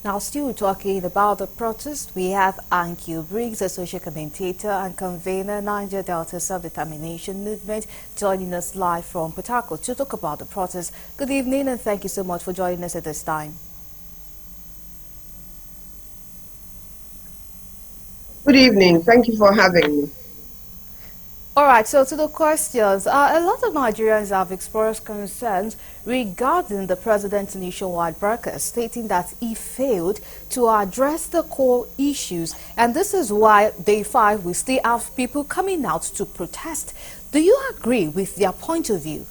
Now, still talking about the protest, we have Briggs, a social commentator and convener, Niger Delta Self-Determination Movement, joining us live from Port Harcourt to talk about the protest. Good evening and thank you so much for joining us at this time. Good evening. Thank you for having me. All right, so to the questions, a lot of Nigerians have expressed concerns regarding the president's nationwide broadcast, stating that he failed to address the core issues, and this is why Day 5 we still have people coming out to protest. Do you agree with their point of view?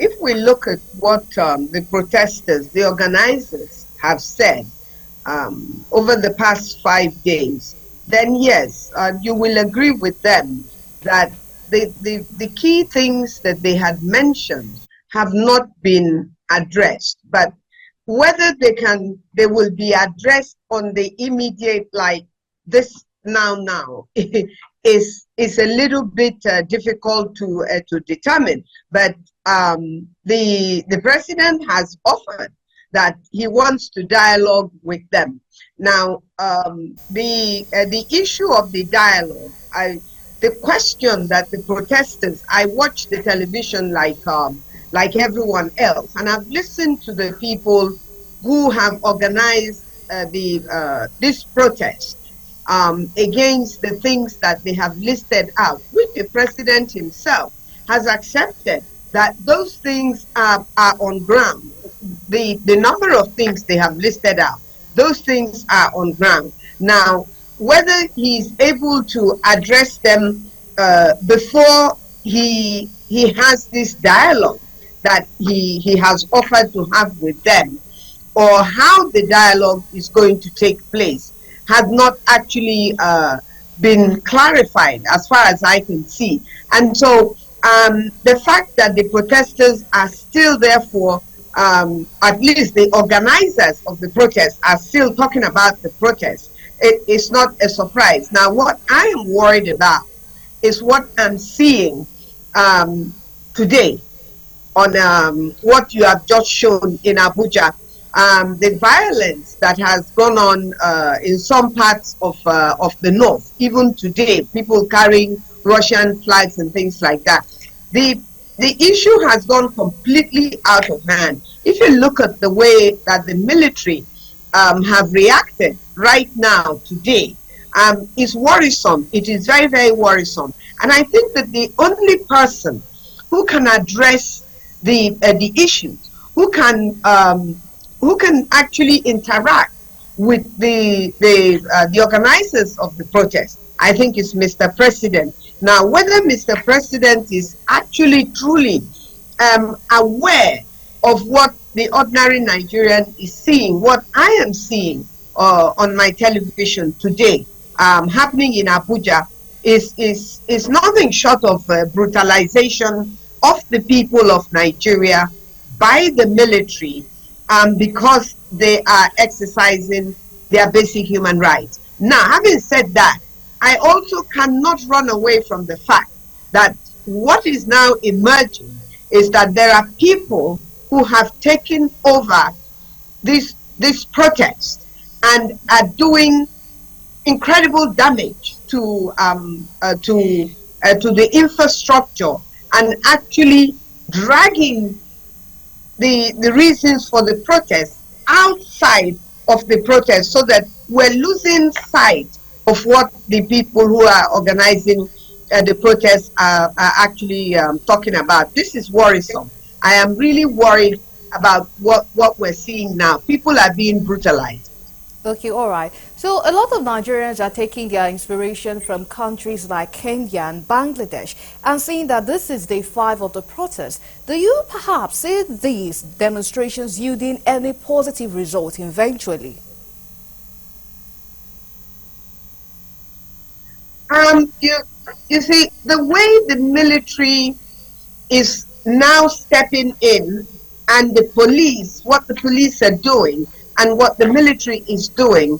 If we look at what the protesters, the organizers have said over the past 5 days, then yes, you will agree with them that the key things that they had mentioned have not been addressed. But whether they will be addressed on the immediate, like this now is a little bit difficult to determine. But the president has offered that he wants to dialogue with them. Now, the issue of the dialogue, the question that the protesters, I watch the television like everyone else, and I've listened to the people who have organized this protest against the things that they have listed out, which the president himself has accepted that those things are on ground. The number of things they have listed out, those things are on ground. Now, whether he's able to address them before he has this dialogue that he has offered to have with them, or how the dialogue is going to take place, has not actually been clarified as far as I can see. And so the fact that the protesters are still therefore, at least the organizers of the protest are still talking about the protest, it is not a surprise. Now, what I am worried about is what I'm seeing today on what you have just shown in Abuja. The violence that has gone on in some parts of the north, even today, people carrying Russian flags and things like that. The issue has gone completely out of hand. If you look at the way that the military have reacted right now, today, is worrisome. It is very, very worrisome. And I think that the only person who can address the issues, who can actually interact with the organizers of the protest, I think is Mr. President. Now, whether Mr. President is actually truly aware of what the ordinary Nigerian is seeing, what I am seeing on my television today happening in Abuja is nothing short of brutalization of the people of Nigeria by the military because they are exercising their basic human rights. Now, having said that, I also cannot run away from the fact that what is now emerging is that there are people who have taken over this protest and are doing incredible damage to the infrastructure and actually dragging the reasons for the protest outside of the protest, so that we're losing sight of what the people who are organizing the protest are actually talking about. This is worrisome. I am really worried about what we're seeing now. People are being brutalized. Okay, all right. So a lot of Nigerians are taking their inspiration from countries like Kenya and Bangladesh and saying that this is day 5 of the protest. Do you perhaps see these demonstrations yielding any positive result eventually? You see, the way the military is now stepping in, and the police, what the police are doing and what the military is doing,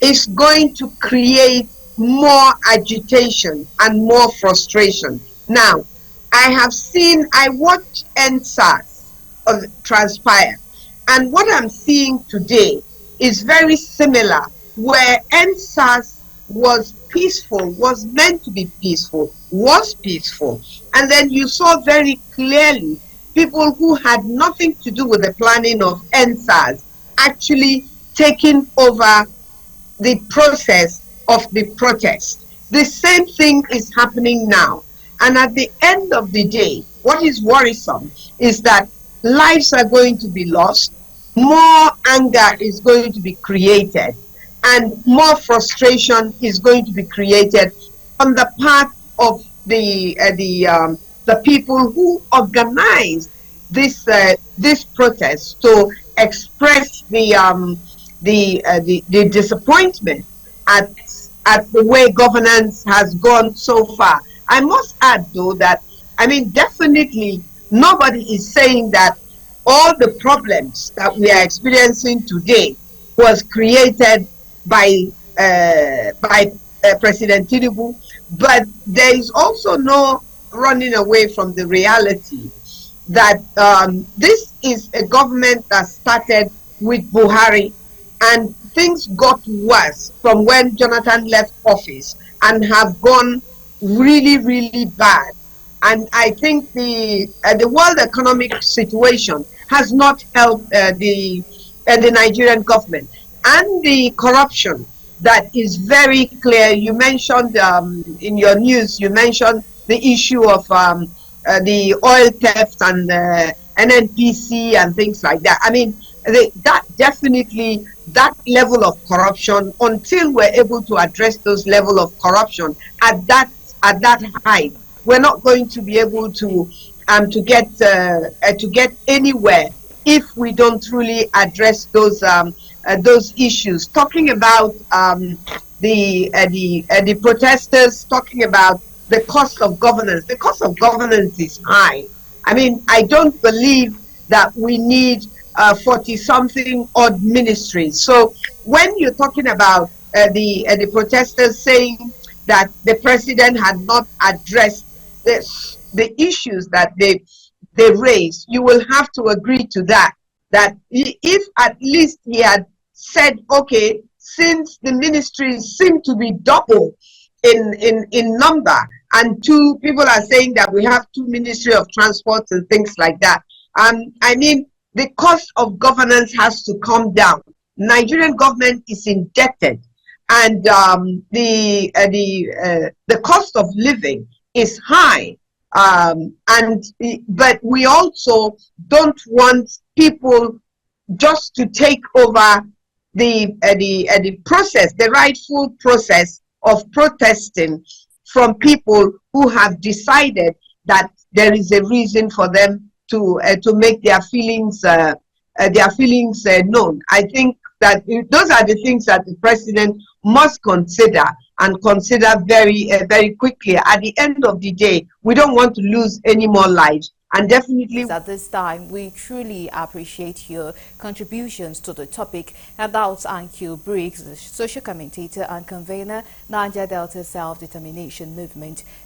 is going to create more agitation and more frustration. Now, I watched NSAS transpire. And what I'm seeing today is very similar, where NSAS was peaceful, was meant to be peaceful, was peaceful. And then you saw very clearly people who had nothing to do with the planning of NSAS actually taking over the process of the protest. The same thing is happening now. And at the end of the day, what is worrisome is that lives are going to be lost, more anger is going to be created, and more frustration is going to be created on the part of the people who organized this protest to express the disappointment at the way governance has gone so far. I must add, though, that I mean, definitely nobody is saying that all the problems that we are experiencing today was created by President Tinubu, but there is also no running away from the reality that this is a government that started with Buhari, and things got worse from when Jonathan left office and have gone really, really bad. And I think the world economic situation has not helped the Nigerian government, and the corruption that is very clear. You mentioned in your news, you mentioned the issue of the oil theft and NNPC and things like that. I mean, that definitely, that level of corruption, until we're able to address those level of corruption at that height, we're not going to be able to get anywhere if we don't really address those issues. Talking about the protesters, talking about the cost of governance. The cost of governance is high. I mean, I don't believe that we need 40-something odd ministries. So when you're talking about the protesters saying that the president had not addressed the issues that they raised, you will have to agree to that. That if at least he had said, okay, since the ministries seem to be double in number, and two people are saying that we have two Ministry of Transport and things like that. I mean, the cost of governance has to come down. Nigerian government is indebted, and the cost of living is high. But we also don't want people just to take over the process, the rightful process of protesting from people who have decided that there is a reason for them to make their feelings known. I think that those are the things that the president must consider, and consider very quickly. At the end of the day, we don't want to lose any more lives. And definitely at this time, we truly appreciate your contributions to the topic. And that's Ankyo Briggs, the social commentator and convener, Niger Delta Self-Determination Movement.